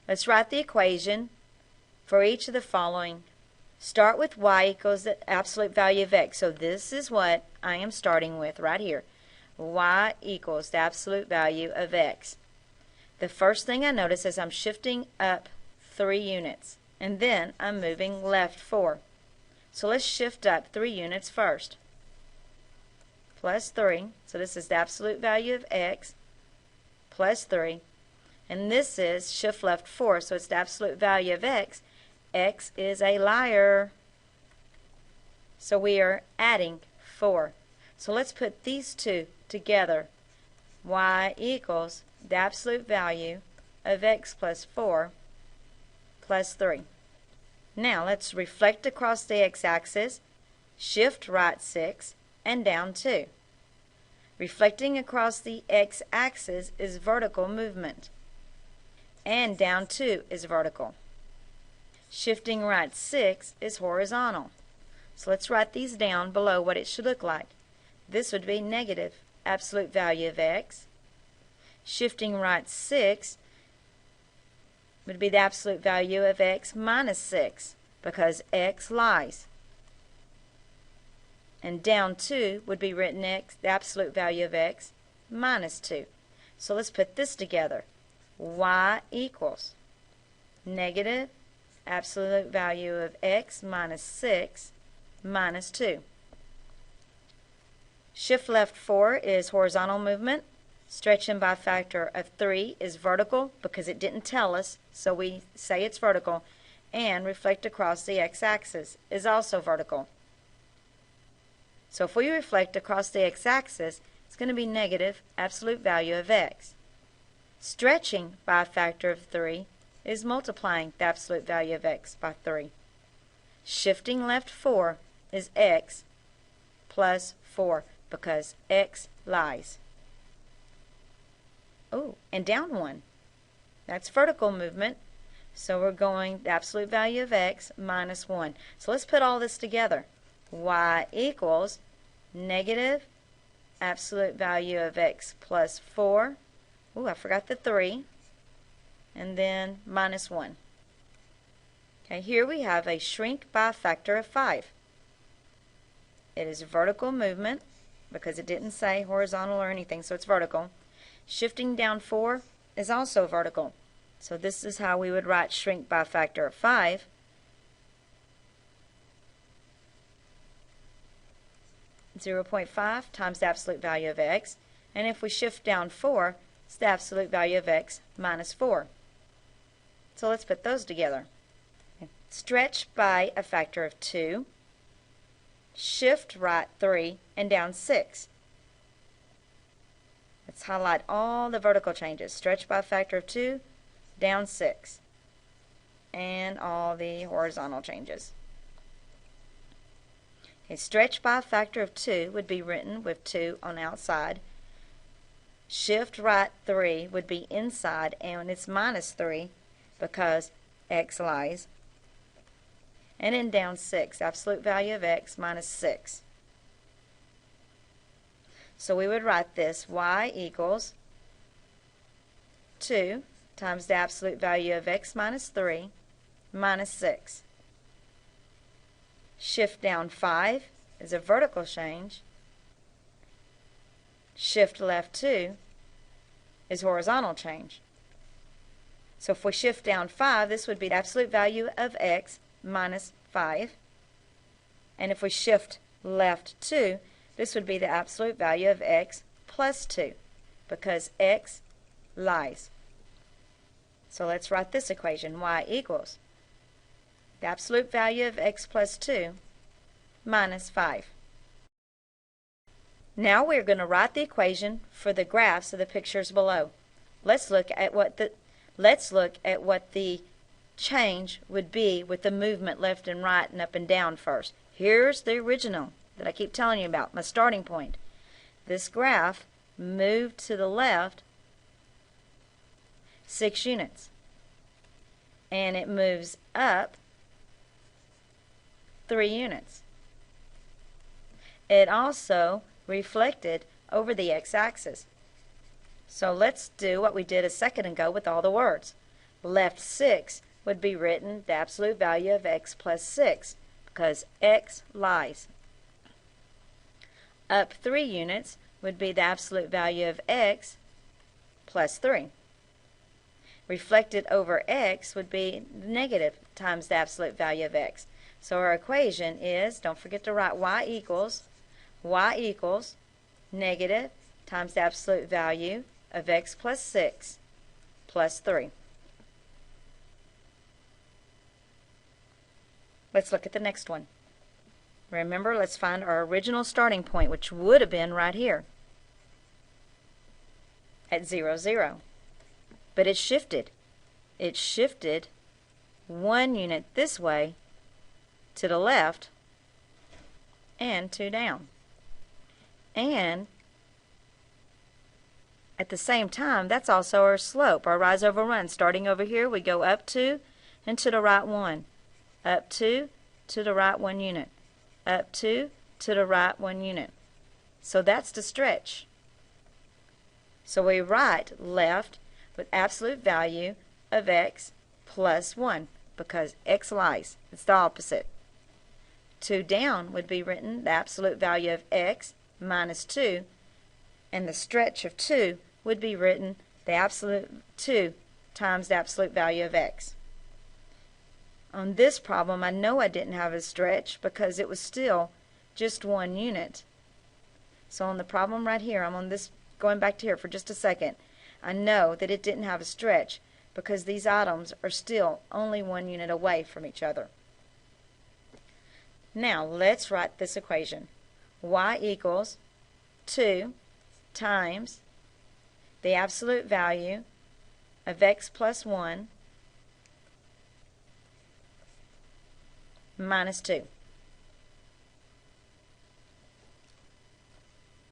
Let's write the equation for each of the following. Start with y equals the absolute value of x. So this is what I am starting with right here. Y equals the absolute value of x. The first thing I notice is I'm shifting up 3 units, and then I'm moving left 4. So let's shift up 3 units first. Plus 3, so this is the absolute value of x, plus 3. And this is shift left 4, so it's the absolute value of x. X is a liar. So we are adding 4. So let's put these two together. Y equals the absolute value of x plus 4 plus 3. Now let's reflect across the x-axis, shift right 6, and down 2. Reflecting across the x-axis is vertical movement, and down 2 is vertical. Shifting right 6 is horizontal. So let's write these down below what it should look like. This would be negative absolute value of x. Shifting right 6 would be the absolute value of x minus 6, because x lies. And down 2 would be written x, the absolute value of x minus 2. So let's put this together. Y equals negative absolute value of x minus 6 minus 2. Shift left 4 is horizontal movement. Stretching by a factor of 3 is vertical because it didn't tell us, so we say it's vertical. And reflect across the x-axis is also vertical. So if we reflect across the x-axis, it's going to be negative absolute value of x. Stretching by a factor of 3 is multiplying the absolute value of x by 3. Shifting left 4 is x plus 4 because x lies. Oh, and down 1. That's vertical movement. So we're going the absolute value of x minus 1. So let's put all this together. Y equals negative absolute value of x plus 4. Oh, I forgot the 3. And then minus 1. Okay, here we have a shrink by a factor of 5. It is vertical movement because it didn't say horizontal or anything, so it's vertical. Shifting down 4 is also vertical. So this is how we would write shrink by a factor of 5. (0.5) times the absolute value of x. And if we shift down 4, it's the absolute value of x minus 4. So let's put those together. Stretch by a factor of 2. Shift right 3 and down 6. Let's highlight all the vertical changes. Stretch by a factor of 2, down 6. And all the horizontal changes. Okay, stretch by a factor of 2 would be written with 2 on the outside. Shift right 3 would be inside, and it's minus 3 because x lies. And then down 6, absolute value of x minus 6. So we would write this, y equals 2 times the absolute value of x minus 3 minus 6. Shift down 5 is a vertical change. Shift left 2 is horizontal change. So if we shift down 5, this would be the absolute value of x minus 5. And if we shift left 2, this would be the absolute value of x plus 2 because x lies. So let's write this equation. Y equals the absolute value of x plus 2 minus 5. Now we're going to write the equation for the graphs of the pictures below. Let's look at what the change would be with the movement left and right and up and down first. Here's the original that I keep telling you about, my starting point. This graph moved to the left 6 units. And it moves up 3 units. It also reflected over the x-axis. So let's do what we did a second ago with all the words. Left 6 would be written the absolute value of x plus 6 because x lies. Up 3 units would be the absolute value of x plus 3. Reflected over x would be negative times the absolute value of x. So our equation is, don't forget to write y equals negative times the absolute value of x plus 6 plus 3. Let's look at the next one. Remember, let's find our original starting point, which would have been right here at 0, 0. But it shifted. It shifted 1 unit this way to the left and 2 down. And at the same time, that's also our slope, our rise over run. Starting over here, we go up 2 and to the right 1. Up 2 to the right 1 unit. Up 2 to the right 1 unit. So that's the stretch. So we write left with absolute value of x plus 1 because x lies. It's the opposite. 2 down would be written the absolute value of x minus 2, and the stretch of 2 would be written the absolute 2 times the absolute value of x. On this problem, I know I didn't have a stretch because it was still just 1 unit. So on the problem right here, I'm on this, going back to here for just a second, I know that it didn't have a stretch because these items are still only 1 unit away from each other. Now let's write this equation. Y equals 2 times the absolute value of x plus 1 minus 2.